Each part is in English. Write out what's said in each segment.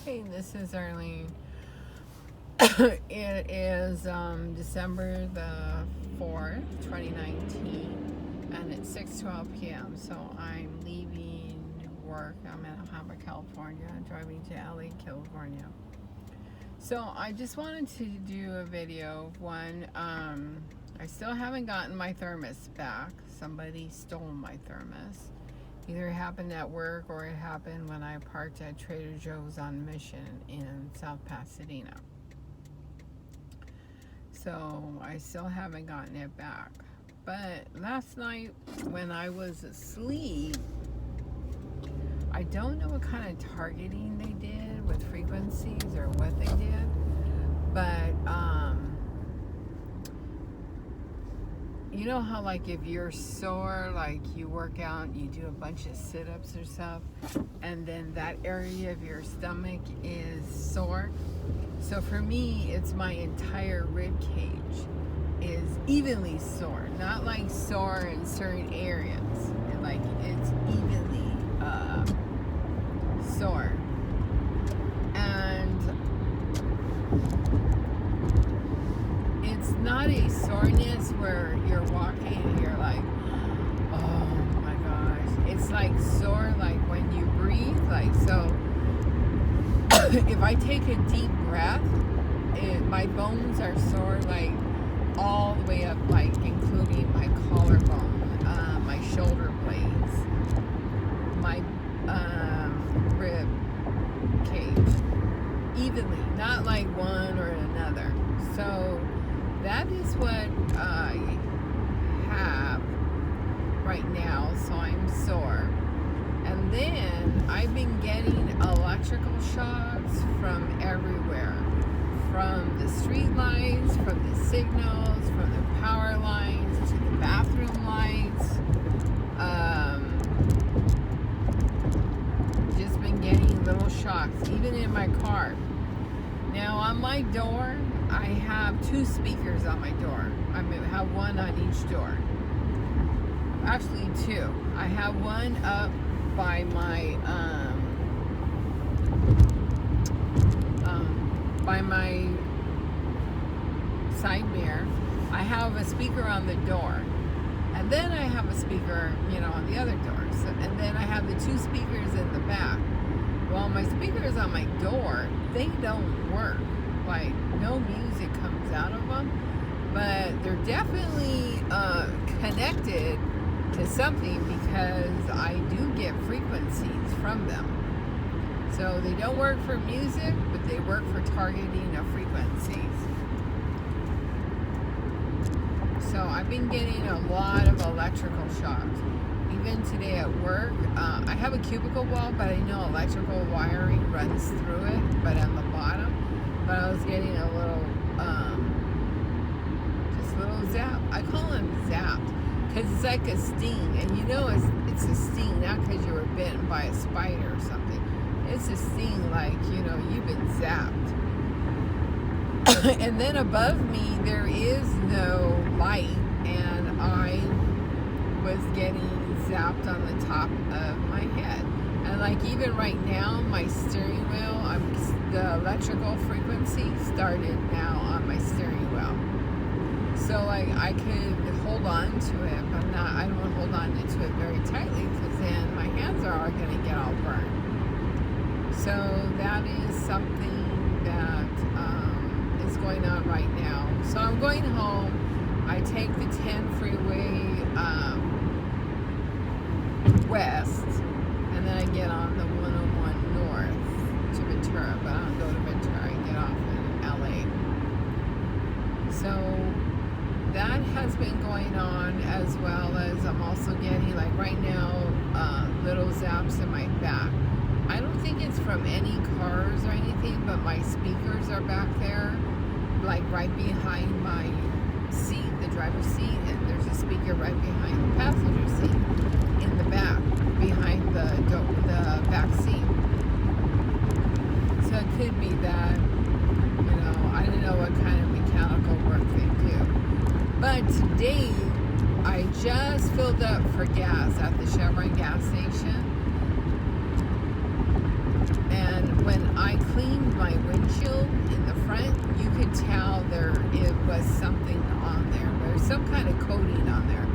Hey, this is Arlene. It is December the 4th, 2019, and it's 6:12 p.m. So I'm leaving work. I'm in Alhambra, California, driving to LA, California. So I just wanted to do a video. One, I still haven't gotten my thermos back. Somebody stole my thermos. Either it happened at work or it happened when I parked at Trader Joe's on Mission in South Pasadena. So I still haven't gotten it back. But last night when I was asleep, I don't know what kind of targeting they did with frequencies or what they did, but you know how like if you're sore, like you work out, you do a bunch of sit-ups or stuff, and then that area of your stomach is sore? So for me, it's my entire rib cage is evenly sore, not like sore in certain areas. Like it's evenly sore. And it's not a soreness where you're walking and you're like, oh my gosh. It's like sore like when you breathe. Like, so if I take a deep breath, my bones are sore like all the way up, like including my collarbone, my shoulder blades, my rib cage, evenly, not like one or another. So that is what I have right now. So I'm sore. And then I've been getting electrical shocks from everywhere. From the street lights, from the signals, from the power lines, to the bathroom lights. Just been getting little shocks, even in my car. Now on my door, I have 2 speakers on my door. I have one on each door. Actually 2. I have one up by my side mirror. I have a speaker on the door, and then I have a speaker, on the other door. So, and then I have the 2 speakers in the back. Well, my speakers on my door, they don't work. Like, no music comes out of them, but they're definitely connected to something because I do get frequencies from them. So they don't work for music, but they work for targeting of frequencies. So I've been getting a lot of electrical shocks. Even today at work, I have a cubicle wall, but I know electrical wiring runs through it, but on the bottom. But I was getting a little, just a little zap. I call them zapped. Because it's like a sting, and it's a sting, not because you were bitten by a spider or something. It's a sting like, you've been zapped. And then above me, there is no light, and I was getting zapped on the top of my head. And like even right now, my steering wheel, the electrical frequency started now on my steering wheel. So like I could hold on to it, but I don't want to hold on to it very tightly because then my hands are all going to get all burned. So that is something that is going on right now. So I'm going home. I take the 10 freeway west, and then I get on the 101 north to Ventura, but I don't go to Ventura. I get off in LA. So that has been going on, as well as I'm also getting, like right now, little zaps in my back. I don't think it's from any cars or anything, but my speakers are back there, like right behind my seat, the driver's seat, and there's a speaker right behind the passenger seat in the back, behind the back seat. So it could be that, I don't know what kind of mechanical work they do. But today, I just filled up for gas at the Chevron gas station. And when I cleaned my windshield in the front, you could tell it was something on there. There's some kind of coating on there.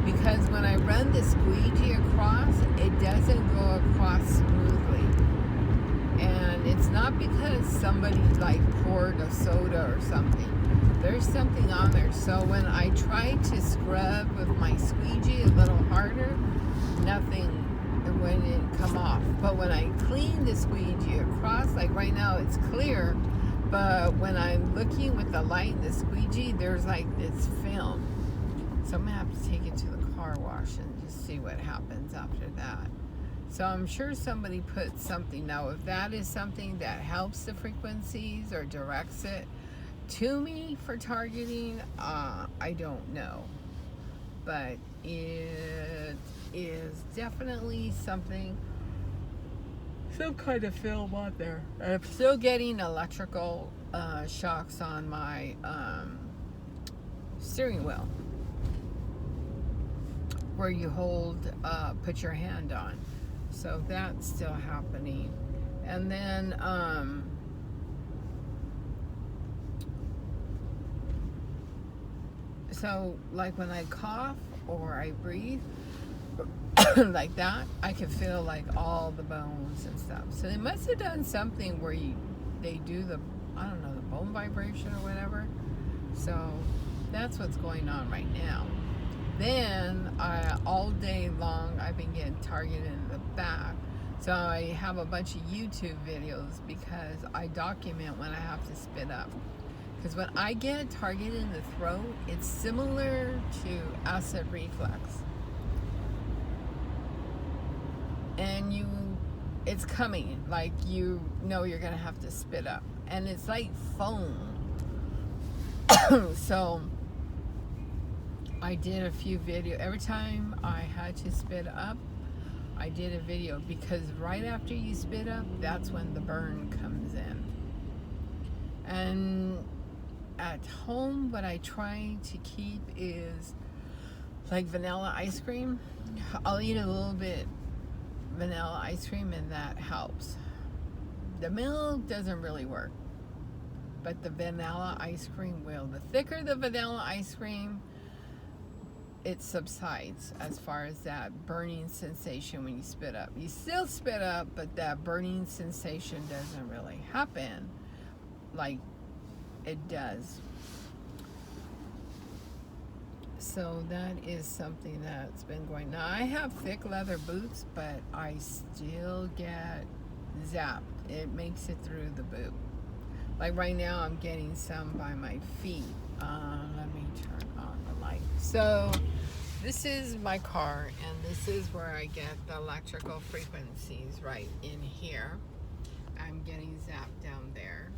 Because when I run the squeegee across, it doesn't go across smoothly. And it's not because somebody like poured a soda or something. There's something on there. So when I tried to scrub with my squeegee a little harder, nothing, it wouldn't come off. But when I clean the squeegee across, like right now it's clear, but when I'm looking with the light and the squeegee, there's like this film. So I'm gonna have to take it to the car wash and just see what happens after that. So I'm sure somebody put something. Now if that is something that helps the frequencies or directs it to me for targeting, I don't know. But it is definitely something, some kind of film on there. I'm still getting electrical shocks on my steering wheel, where you put your hand on. So that's still happening. And then so like when I cough or I breathe like that, I can feel like all the bones and stuff. So they must have done something where they do the, I don't know, the bone vibration or whatever. So that's what's going on right now. Then all day long I've been getting targeted in the back. So I have a bunch of YouTube videos because I document when I have to spit up. Because when I get targeted in the throat, it's similar to acid reflux. And it's coming, like you know you're gonna have to spit up. And it's like foam. So I did a few videos. Every time I had to spit up, I did a video, because right after you spit up, that's when the burn comes in. And at home, what I try to keep is like vanilla ice cream. I'll eat a little bit vanilla ice cream and that helps. The milk doesn't really work, but the vanilla ice cream will. The thicker the vanilla ice cream, it subsides as far as that burning sensation when you spit up. You still spit up, but that burning sensation doesn't really happen like it does. So that is something that's been going. Now I have thick leather boots, but I still get zapped. It makes it through the boot. Like right now I'm getting some by my feet. Let me turn on the light. So this is my car, and this is where I get the electrical frequencies, right in here. I'm getting zapped down there.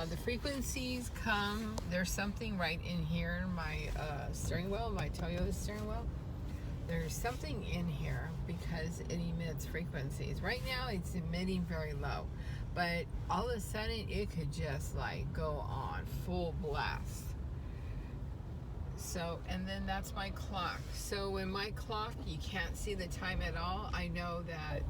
The frequencies come, there's something right in here in my steering wheel, my Toyota steering wheel. There's something in here because it emits frequencies. Right now it's emitting very low, but all of a sudden it could just like go on full blast. So, and then that's my clock. So when my clock, you can't see the time at all, I know that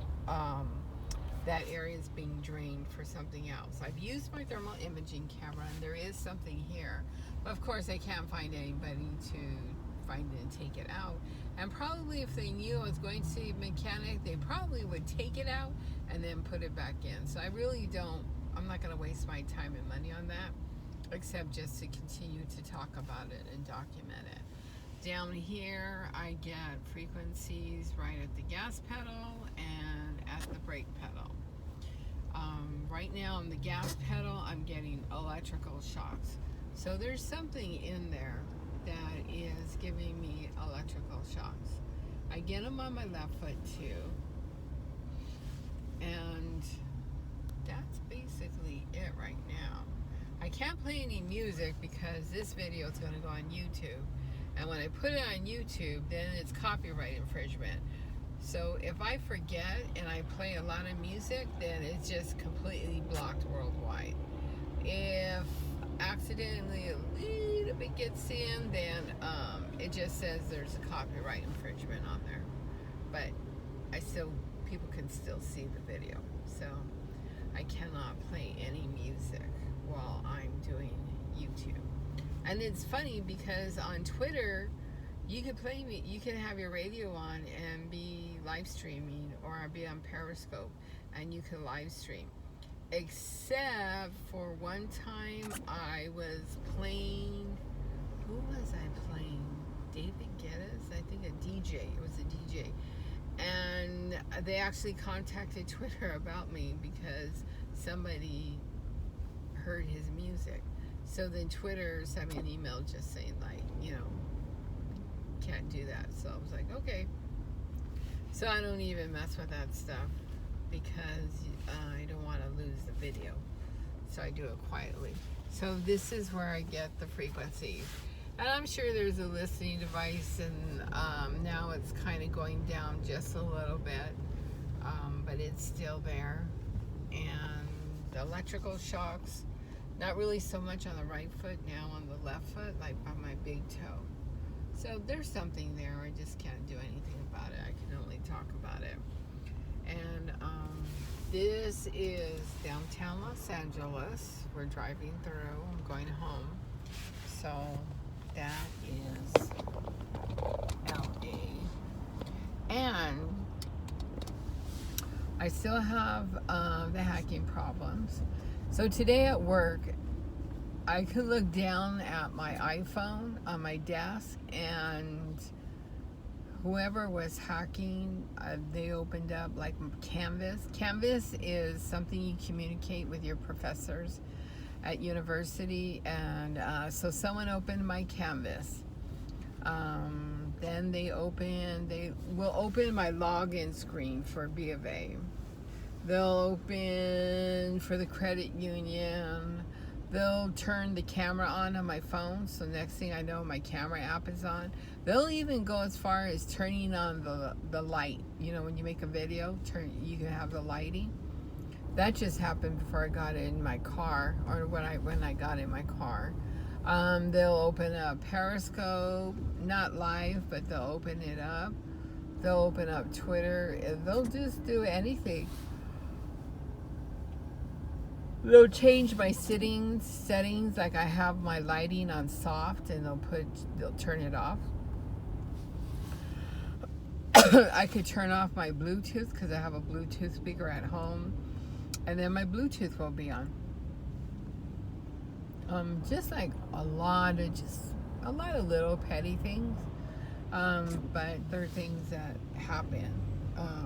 that area is being drained for something else. I've used my thermal imaging camera, and there is something here. But of course, I can't find anybody to find it and take it out. And probably if they knew I was going to see a mechanic, they probably would take it out and then put it back in. So I really don't, I'm not going to waste my time and money on that, except just to continue to talk about it and document it. Down here, I get frequencies right at the gas pedal and at the brake pedal. Right now on the gas pedal, I'm getting electrical shocks. So there's something in there that is giving me electrical shocks. I get them on my left foot too. And that's basically it right now. I can't play any music because this video is going to go on YouTube. And when I put it on YouTube, then it's copyright infringement. So if I forget and I play a lot of music, then it's just completely blocked worldwide. If accidentally a little bit gets in, then it just says there's a copyright infringement on there. But people can still see the video. So I cannot play any music while I'm doing YouTube. And it's funny because on Twitter, you could play me. You can have your radio on and be live streaming, or be on Periscope, and you can live stream. Except for one time, I was playing. Who was I playing? David Geddes, I think a DJ. It was a DJ, and they actually contacted Twitter about me because somebody heard his music. So then Twitter sent me an email just saying, like, can't do that. So I was like, okay. So I don't even mess with that stuff because I don't want to lose the video. So I do it quietly. So this is where I get the frequencies. And I'm sure there's a listening device, and now it's kind of going down just a little bit, but it's still there. And the electrical shocks, not really so much on the right foot, now on the left foot, like on my big toe. So there's something there. I just can't do anything about it. I can only talk about it. And this is downtown Los Angeles. We're driving through. I'm going home. So that is LA. And I still have the hacking problems. So today at work, I could look down at my iPhone on my desk, and whoever was hacking, they opened up like Canvas. Canvas is something you communicate with your professors at university, and so someone opened my Canvas. Then they will open my login screen for B of A. They'll open for the credit union. They'll turn the camera on my phone, so next thing I know, my camera app is on. They'll even go as far as turning on the light. When you make a video, you can have the lighting. That just happened before I got in my car, or when I got in my car. They'll open up Periscope, not live, but they'll open it up. They'll open up Twitter. They'll just do anything. They'll change my settings, like I have my lighting on soft, and they'll turn it off. I could turn off my Bluetooth because I have a Bluetooth speaker at home, and then my Bluetooth will be on. Just like a lot of little petty things, but they're things that happen.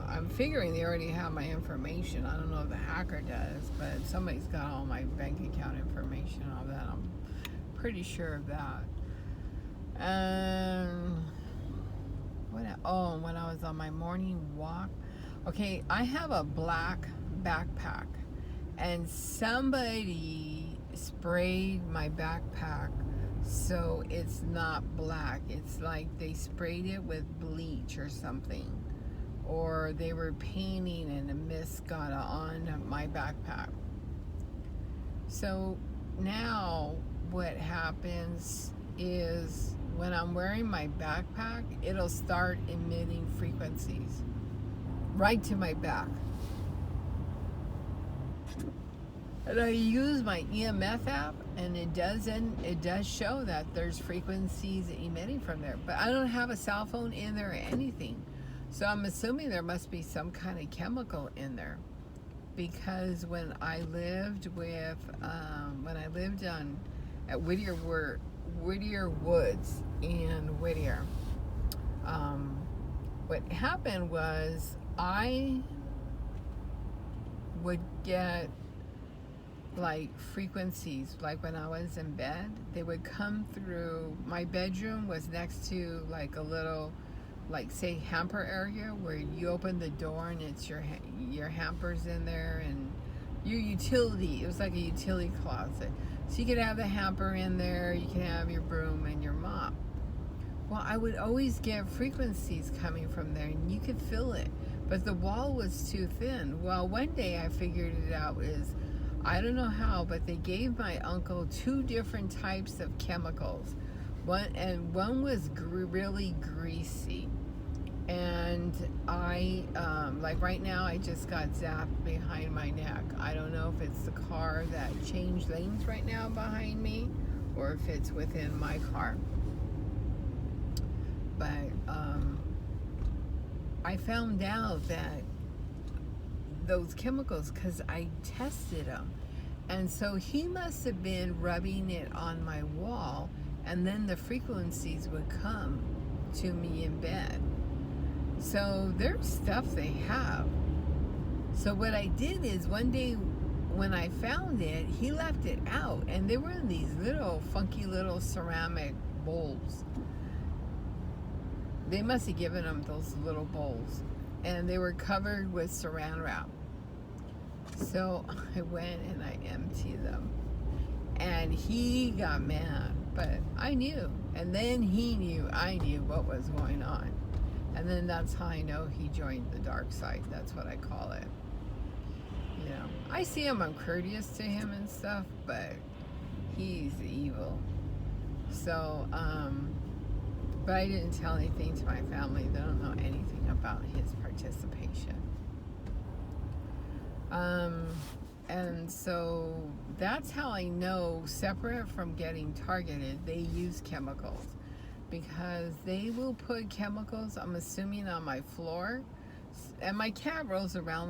I'm figuring they already have my information. I don't know if the hacker does, but somebody's got all my bank account information and all that. I'm pretty sure of that. When I was on my morning walk, okay, I have a black backpack, and somebody sprayed my backpack so it's not black. It's like they sprayed it with bleach or something, or they were painting and the mist got on my backpack. So now what happens is when I'm wearing my backpack, it'll start emitting frequencies right to my back. And I use my EMF app, and it does show that there's frequencies emitting from there. But I don't have a cell phone in there or anything. So I'm assuming there must be some kind of chemical in there, because when I lived at Whittier Woods in Whittier, what happened was I would get like frequencies, like when I was in bed, they would come through. My bedroom was next to like a little, like, say, hamper area where you open the door and it's your hampers in there and your utility. It was like a utility closet. So you could have the hamper in there, you can have your broom and your mop. Well, I would always get frequencies coming from there, and you could feel it, but the wall was too thin. Well, one day I figured it out is, I don't know how, but they gave my uncle 2 different types of chemicals. One was really greasy, And I, like right now, I just got zapped behind my neck. I don't know if it's the car that changed lanes right now behind me, or if it's within my car. But I found out that those chemicals, because I tested them, and so he must have been rubbing it on my wall, and then the frequencies would come to me in bed. So there's stuff they have. So what I did is one day when I found it, he left it out, and they were in these little funky little ceramic bowls. They must have given him those little bowls, and they were covered with saran wrap. So I went and I emptied them, and he got mad, but I knew, and then he knew I knew what was going on, and then that's how I know he joined the dark side. That's what I call it. You know, I see him, I'm courteous to him and stuff, but he's evil. So but I didn't tell anything to my family. They don't know anything about his participation. And so that's how I know, separate from getting targeted, they use chemicals, because they will put chemicals, I'm assuming, on my floor, and my cat rolls around